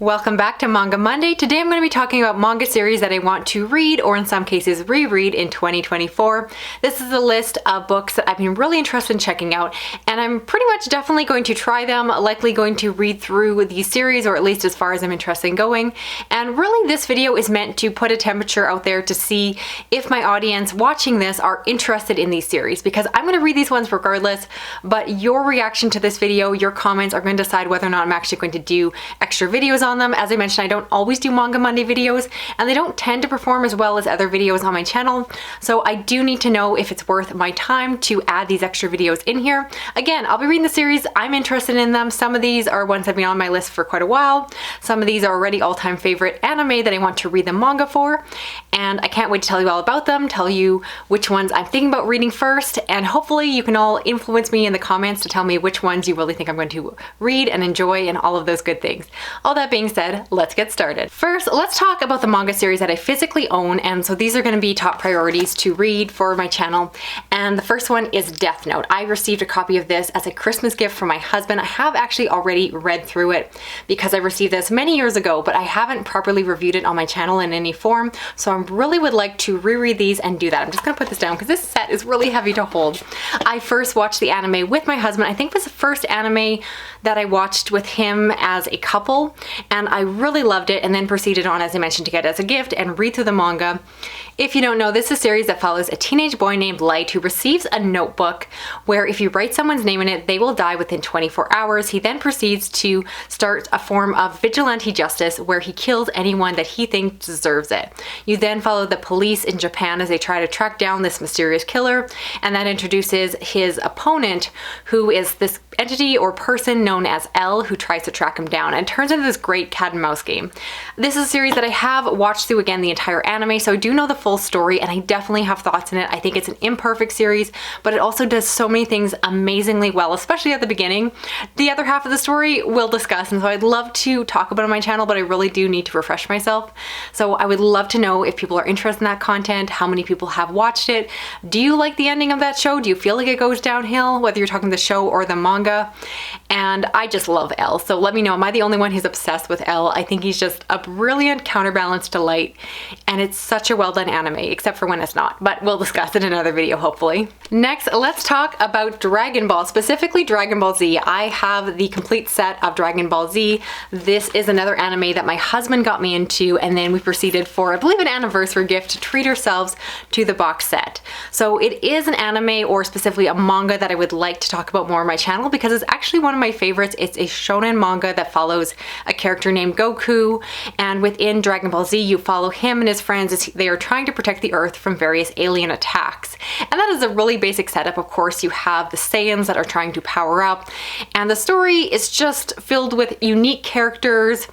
Welcome back to Manga Monday. Today I'm going to be talking about manga series that I want to read, or in some cases reread, in 2024. This is a list of books that I've been really interested in checking out, and I'm pretty much definitely going to try them, likely going to read through these series, or at least as far as I'm interested in going. And really this video is meant to put a temperature out there to see if my audience watching this are interested in these series, because I'm going to read these ones regardless, but your reaction to this video, your comments are going to decide whether or not I'm actually going to do extra videos on them. As I mentioned, I don't always do Manga Monday videos, and they don't tend to perform as well as other videos on my channel, so I do need to know if it's worth my time to add these extra videos in here. Again, I'll be reading the series, I'm interested in them. Some of these are ones that have been on my list for quite a while. Some of these are already all-time favorite anime that I want to read the manga for, and I can't wait to tell you all about them, tell you which ones I'm thinking about reading first, and hopefully you can all influence me in the comments to tell me which ones you really think I'm going to read and enjoy and all of those good things. All that being said, let's get started. First, let's talk about the manga series that I physically own, and so these are going to be top priorities to read for my channel. And the first one is Death Note. I received a copy of this as a Christmas gift from my husband. I have actually already read through it because I received this many years ago, but I haven't properly reviewed it on my channel in any form, so I really would like to reread these and do that. I'm just going to put this down because this set is really heavy to hold. I first watched the anime with my husband. I think it was the first anime that I watched with him as a couple, and I really loved it, and then proceeded on, as I mentioned, to get it as a gift and read through the manga. If you don't know, this is a series that follows a teenage boy named Light who receives a notebook where if you write someone's name in it, they will die within 24 hours. He then proceeds to start a form of vigilante justice where he kills anyone that he thinks deserves it. You then follow the police in Japan as they try to track down this mysterious killer, and that introduces his opponent, who is this entity or person known as L, who tries to track him down, and turns into this great cat and mouse game. This is a series that I have watched through again the entire anime, so I do know the full story, and I definitely have thoughts in it. I think it's an imperfect series, but it also does so many things amazingly well, especially at the beginning. The other half of the story we'll discuss, and so I'd love to talk about it on my channel, but I really do need to refresh myself. So I would love to know if people are interested in that content, how many people have watched it. Do you like the ending of that show? Do you feel like it goes downhill, whether you're talking the show or the manga? And I just love L, so let me know, am I the only one who's obsessed with L? I think he's just a brilliant counterbalance to Light, and it's such a well done anime, except for when it's not, but we'll discuss it in another video hopefully. Next, let's talk about Dragon Ball, specifically Dragon Ball Z. I have the complete set of Dragon Ball Z. This is another anime that my husband got me into, and then we proceeded for, I believe, an anniversary gift to treat ourselves to the box set. So it is an anime, or specifically a manga, that I would like to talk about more on my channel because it's actually one of my favorites. It's a shonen manga that follows a character named Goku, and within Dragon Ball Z you follow him and his friends as they are trying to protect the Earth from various alien attacks. And that is a really basic setup. Of course, you have the Saiyans that are trying to power up, and the story is just filled with unique characters,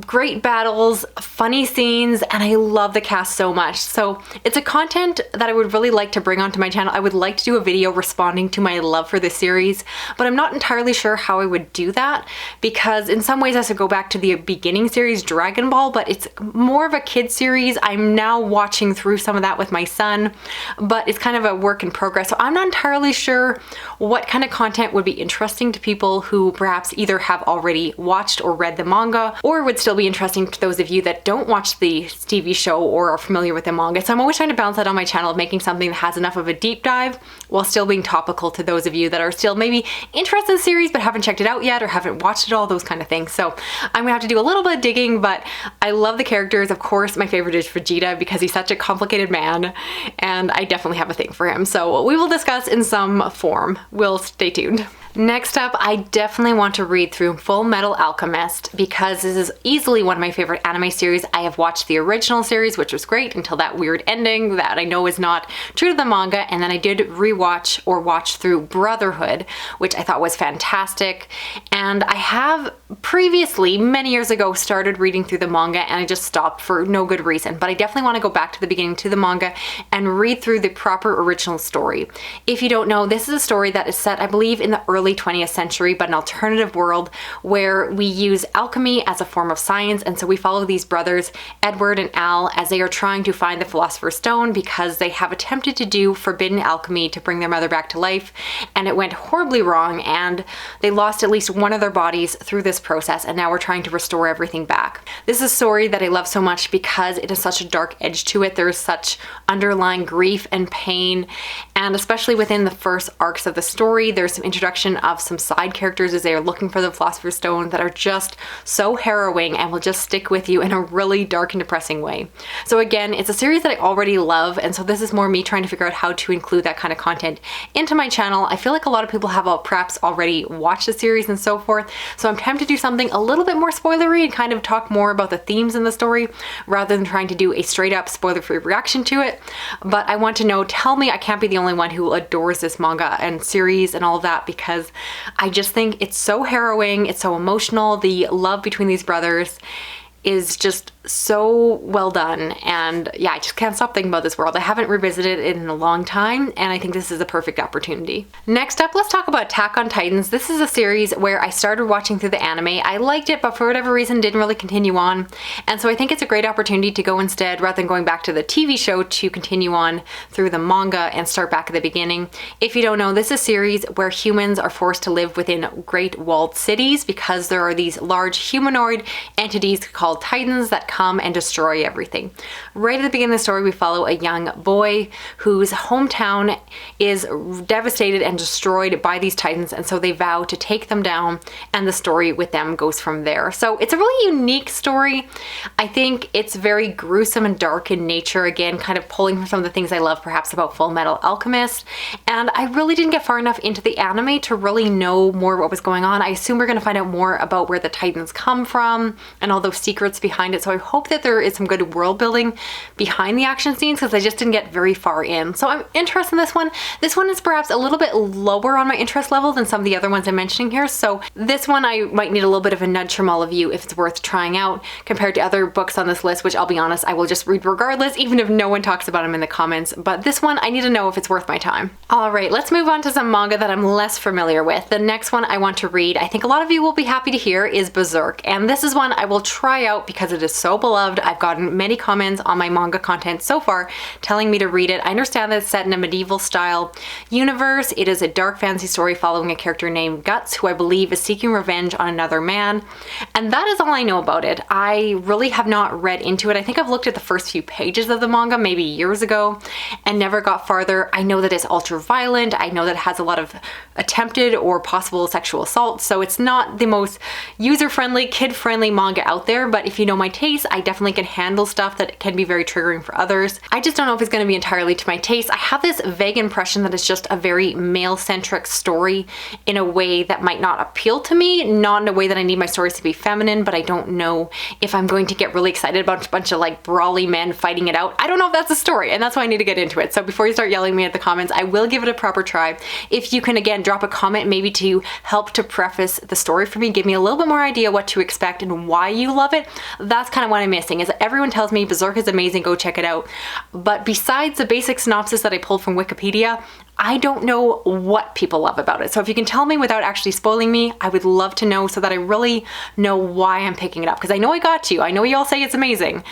great battles, funny scenes, and I love the cast so much. So it's a content that I would really like to bring onto my channel. I would like to do a video responding to my love for this series, but I'm not entirely sure how I would do that, because in some ways I should go back to the beginning series, Dragon Ball, but it's more of a kid series. I'm now watching through some of that with my son, but it's kind of a work in progress. So I'm not entirely sure what kind of content would be interesting to people who perhaps either have already watched or read the manga, or would still be interesting to those of you that don't watch the TV show or are familiar with the manga. So I'm always trying to balance that on my channel, of making something that has enough of a deep dive while still being topical to those of you that are still maybe interested in the series but haven't checked it out yet or haven't watched it all, those kind of things. So I'm gonna have to do a little bit of digging, but I love the characters. Of course, my favorite is Vegeta because he's such a complicated man, and I definitely have a thing for him. So we will discuss in some form. We'll stay tuned. Next up, I definitely want to read through Full Metal Alchemist because this is easily one of my favorite anime series. I have watched the original series, which was great until that weird ending that I know is not true to the manga, and then I did rewatch or watch through Brotherhood, which I thought was fantastic. And I have previously, many years ago, started reading through the manga, and I just stopped for no good reason, but I definitely want to go back to the beginning to the manga and read through the proper original story. If you don't know, this is a story that is set, I believe, in the early 20th century, but an alternative world where we use alchemy as a form of science. And so we follow these brothers, Edward and Al, as they are trying to find the Philosopher's Stone because they have attempted to do forbidden alchemy to bring their mother back to life, and it went horribly wrong, and they lost at least one of their bodies through this process, and now we're trying to restore everything back. This is a story that I love so much because it has such a dark edge to it. There's such underlying grief and pain, and especially within the first arcs of the story, there's some introduction of some side characters as they are looking for the Philosopher's Stone that are just so harrowing and will just stick with you in a really dark and depressing way. So again, it's a series that I already love, and so this is more me trying to figure out how to include that kind of content into my channel. I feel like a lot of people have perhaps already watched the series and so forth, so I'm tempted to do something a little bit more spoilery and kind of talk more about the themes in the story rather than trying to do a straight up spoiler-free reaction to it. But I want to know, tell me I can't be the only one who adores this manga and series and all of that, because I just think it's so harrowing, it's so emotional. The love between these brothers is just so well done, and yeah, I just can't stop thinking about this world. I haven't revisited it in a long time, and I think this is a perfect opportunity. Next up, let's talk about Attack on Titans. This is a series where I started watching through the anime. I liked it, but for whatever reason didn't really continue on, and so I think it's a great opportunity to go instead, rather than going back to the TV show, to continue on through the manga and start back at the beginning. If you don't know, this is a series where humans are forced to live within great walled cities because there are these large humanoid entities called Titans that come and destroy everything. Right at the beginning of the story, we follow a young boy whose hometown is devastated and destroyed by these Titans, and so they vow to take them down, and the story with them goes from there. So it's a really unique story. I think it's very gruesome and dark in nature, again, kind of pulling from some of the things I love perhaps about Full Metal Alchemist, and I really didn't get far enough into the anime to really know more what was going on. I assume we're going to find out more about where the Titans come from and all those secrets behind it, so I hope that there is some good world building behind the action scenes, because I just didn't get very far in. So I'm interested in this one. This one is perhaps a little bit lower on my interest level than some of the other ones I'm mentioning here, so this one I might need a little bit of a nudge from all of you if it's worth trying out compared to other books on this list, which I'll be honest, I will just read regardless, even if no one talks about them in the comments. But this one, I need to know if it's worth my time. All right, let's move on to some manga that I'm less familiar with. The next one I want to read, I think a lot of you will be happy to hear, is Berserk, and this is one I will try out because it is so beloved. I've gotten many comments on my manga content so far telling me to read it. I understand that it's set in a medieval style universe. It is a dark fantasy story following a character named Guts, who I believe is seeking revenge on another man. And that is all I know about it. I really have not read into it. I think I've looked at the first few pages of the manga maybe years ago and never got farther. I know that it's ultra violent. I know that it has a lot of attempted or possible sexual assault. So it's not the most user-friendly, kid-friendly manga out there, but if you know my taste, I definitely can handle stuff that can be very triggering for others. I just don't know if it's going to be entirely to my taste. I have this vague impression that it's just a very male-centric story in a way that might not appeal to me, not in a way that I need my stories to be feminine, but I don't know if I'm going to get really excited about a bunch of like brawly men fighting it out. I don't know if that's the story, and that's why I need to get into it. So before you start yelling at me at the comments, I will give it a proper try. If you can, again, drop a comment maybe to help to preface the story for me, give me a little bit more idea what to expect and why you love it. That's kind of what I'm missing, is everyone tells me Berserk is amazing, go check it out. But besides the basic synopsis that I pulled from Wikipedia, I don't know what people love about it. So if you can tell me without actually spoiling me, I would love to know so that I really know why I'm picking it up. Because I know I got you. I know you all say it's amazing.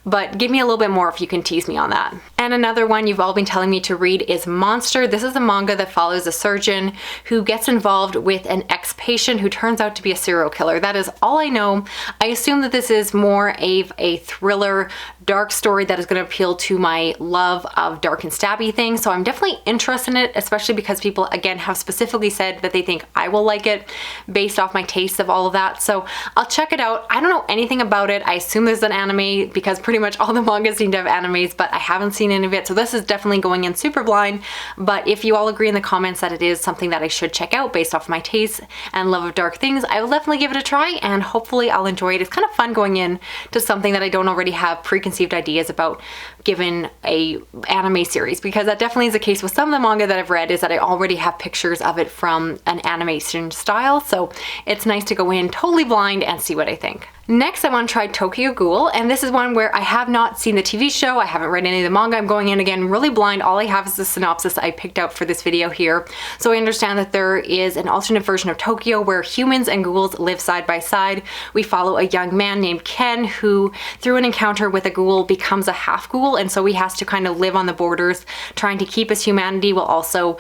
But give me a little bit more if you can tease me on that. And another one you've all been telling me to read is Monster. This is a manga that follows a surgeon who gets involved with an ex-patient who turns out to be a serial killer. That is all I know. I assume that this is more of a thriller, dark story that is going to appeal to my love of dark and stabby things. So I'm definitely interested in it, especially because people, again, have specifically said that they think I will like it based off my taste of all of that. So I'll check it out. I don't know anything about it. I assume there's an anime because pretty much all the mangas seem to have animes, but I haven't seen any of it. So this is definitely going in super blind. But if you all agree in the comments that it is something that I should check out based off my taste and love of dark things, I will definitely give it a try, and hopefully I'll enjoy it. It's kind of fun going in to something that I don't already have preconceived ideas about given a anime series, because that definitely is the case with some of the manga that I've read, is that I already have pictures of it from an animation style. So it's nice to go in totally blind and see what I think. Next, I want to try Tokyo Ghoul, and this is one where I have not seen the TV show, I haven't read any of the manga, I'm going in again really blind. All I have is the synopsis I picked out for this video here. So I understand that there is an alternate version of Tokyo where humans and ghouls live side by side. We follow a young man named Ken who, through an encounter with a ghoul, becomes a half ghoul, and so he has to kind of live on the borders, trying to keep his humanity while also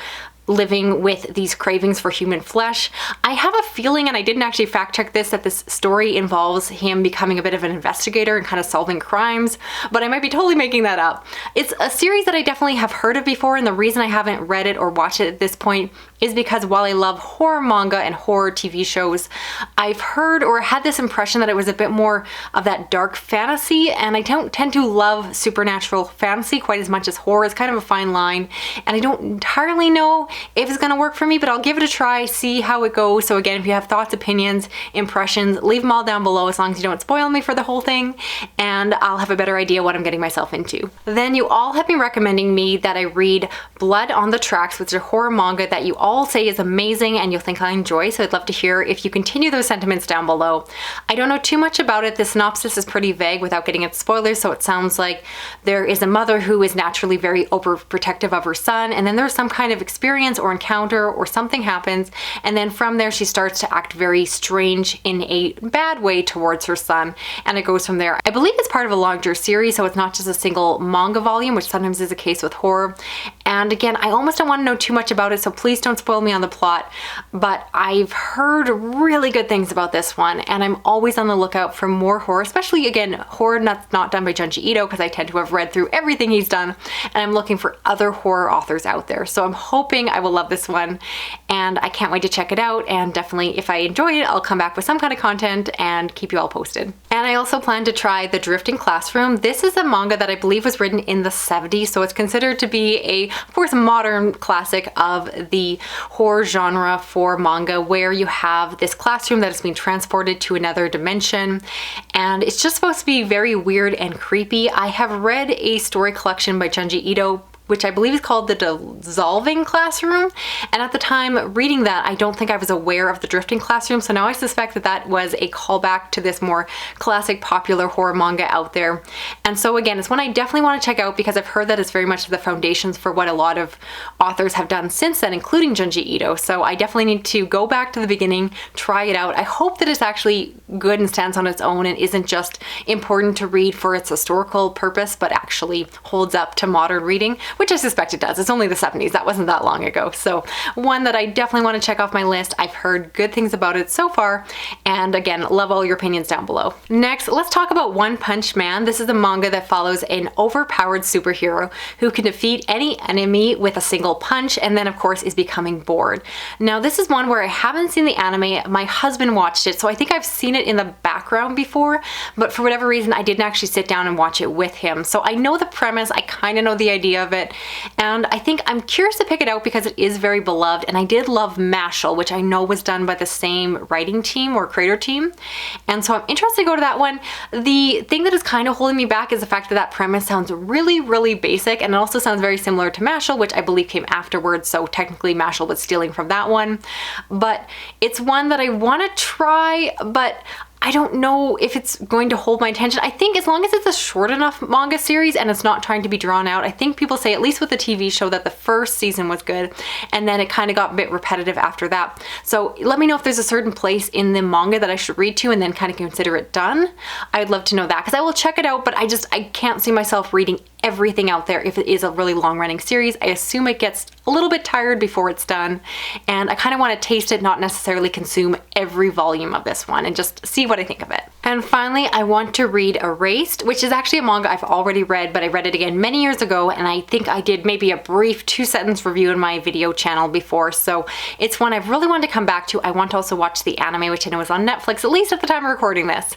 living with these cravings for human flesh. I have a feeling, and I didn't actually fact check this, that this story involves him becoming a bit of an investigator and kind of solving crimes, but I might be totally making that up. It's a series that I definitely have heard of before, and the reason I haven't read it or watched it at this point is because while I love horror manga and horror TV shows, I've heard or had this impression that it was a bit more of that dark fantasy, and I don't tend to love supernatural fantasy quite as much as horror. It's kind of a fine line, and I don't entirely know if it's gonna work for me, but I'll give it a try, see how it goes. So again, if you have thoughts, opinions, impressions, leave them all down below as long as you don't spoil me for the whole thing, and I'll have a better idea what I'm getting myself into. Then you all have been recommending me that I read Blood on the Tracks, which is a horror manga that you all say is amazing and you'll think I enjoy, so I'd love to hear if you continue those sentiments down below. I don't know too much about it. The synopsis is pretty vague without getting into spoilers, so it sounds like there is a mother who is naturally very overprotective of her son, and then there's some kind of experience or encounter or something happens, and then from there she starts to act very strange in a bad way towards her son, and it goes from there. I believe it's part of a larger series, so it's not just a single manga volume, which sometimes is the case with horror. And again, I almost don't want to know too much about it, so please don't spoil me on the plot, but I've heard really good things about this one, and I'm always on the lookout for more horror, especially again, horror not done by Junji Ito, because I tend to have read through everything he's done, and I'm looking for other horror authors out there. So I'm hoping I will love this one, and I can't wait to check it out, and definitely if I enjoy it, I'll come back with some kind of content and keep you all posted. And I also plan to try The Drifting Classroom. This is a manga that I believe was written in the 70s, so it's considered to be a, of course, modern classic of the horror genre for manga, where you have this classroom that is being transported to another dimension, and it's just supposed to be very weird and creepy. I have read a story collection by Junji Ito, which I believe is called The Dissolving Classroom. And at the time reading that, I don't think I was aware of The Drifting Classroom. So now I suspect that that was a callback to this more classic popular horror manga out there. And so again, it's one I definitely want to check out because I've heard that it's very much the foundations for what a lot of authors have done since then, including Junji Ito. So I definitely need to go back to the beginning, try it out. I hope that it's actually good and stands on its own and isn't just important to read for its historical purpose, but actually holds up to modern reading, which I suspect it does. It's only the 70s. That wasn't that long ago. So one that I definitely want to check off my list. I've heard good things about it so far. And again, love all your opinions down below. Next, let's talk about One Punch Man. This is a manga that follows an overpowered superhero who can defeat any enemy with a single punch, and then of course is becoming bored. Now this is one where I haven't seen the anime. My husband watched it, so I think I've seen it in the background before, but for whatever reason I didn't actually sit down and watch it with him. So I know the premise, I kind of know the idea of it, and I think I'm curious to pick it out because it is very beloved, and I did love Mashal, which I know was done by the same writing team or creator team, and so I'm interested to go to that one. The thing that is kind of holding me back is the fact that that premise sounds really, really basic, and it also sounds very similar to Mashal, which I believe came afterwards, so technically Mashal was stealing from that one, but it's one that I want to try, but I don't know if it's going to hold my attention. I think as long as it's a short enough manga series and it's not trying to be drawn out, I think people say, at least with the TV show, that the first season was good and then it kind of got a bit repetitive after that. So let me know if there's a certain place in the manga that I should read to and then kind of consider it done. I'd love to know that because I will check it out, but I can't see myself reading everything out there if it is a really long running series. I assume it gets a little bit tired before it's done, and I kind of want to taste it, not necessarily consume every volume of this one, and just see what I think of it. And finally, I want to read Erased, which is actually a manga I've already read, but I read it again many years ago, and I think I did maybe a brief 2-sentence review in my video channel before, so it's one I've really wanted to come back to. I want to also watch the anime, which I know is on Netflix, at least at the time of recording this.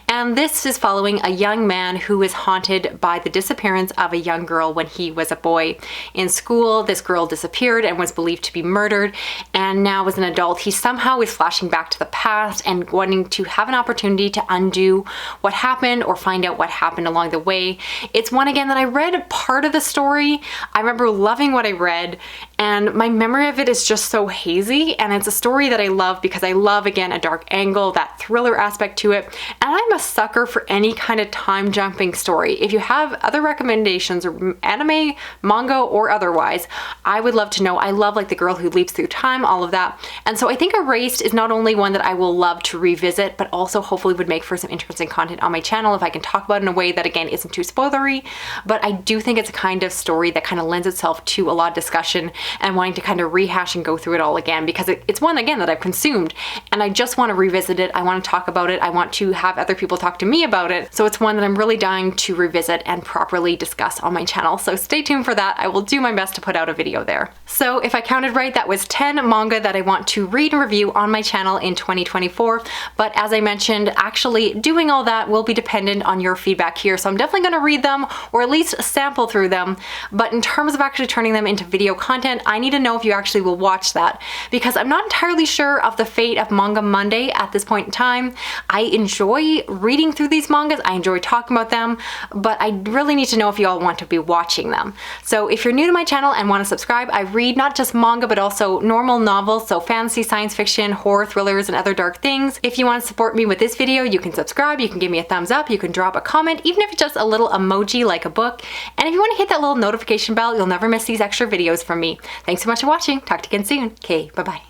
And this is following a young man who is haunted by the disappearance of a young girl when he was a boy. In school, this girl disappeared and was believed to be murdered, and now as an adult, he somehow is flashing back to the past and wanting to have an opportunity to undo what happened or find out what happened along the way. It's one, again, that I read part of the story. I remember loving what I read, and my memory of it is just so hazy, and it's a story that I love because I love, again, a dark angle, that thriller aspect to it, and I'm a sucker for any kind of time jumping story. If you have other recommendations, or anime, manga, or otherwise, I would love to know. I love like The Girl Who Leaps Through Time, all of that, and so I think Erased is not only one that I will love to revisit, but also hopefully would make for some interesting content on my channel if I can talk about it in a way that, again, isn't too spoilery, but I do think it's a kind of story that kind of lends itself to a lot of discussion, and wanting to kind of rehash and go through it all again, because it's one, again, that I've consumed and I just want to revisit it. I want to talk about it. I want to have other people talk to me about it. So it's one that I'm really dying to revisit and properly discuss on my channel. So stay tuned for that. I will do my best to put out a video there. So if I counted right, that was 10 manga that I want to read and review on my channel in 2024. But as I mentioned, actually doing all that will be dependent on your feedback here. So I'm definitely going to read them, or at least sample through them. But in terms of actually turning them into video content, I need to know if you actually will watch that, because I'm not entirely sure of the fate of Manga Monday at this point in time. I enjoy reading through these mangas. I enjoy talking about them, but I really need to know if you all want to be watching them. So if you're new to my channel and want to subscribe, I read not just manga, but also normal novels, so fantasy, science fiction, horror, thrillers, and other dark things. If you want to support me with this video, you can subscribe, you can give me a thumbs up, you can drop a comment, even if it's just a little emoji like a book. And if you want to hit that little notification bell, you'll never miss these extra videos from me. Thanks so much for watching. Talk to you again soon. Okay, bye-bye.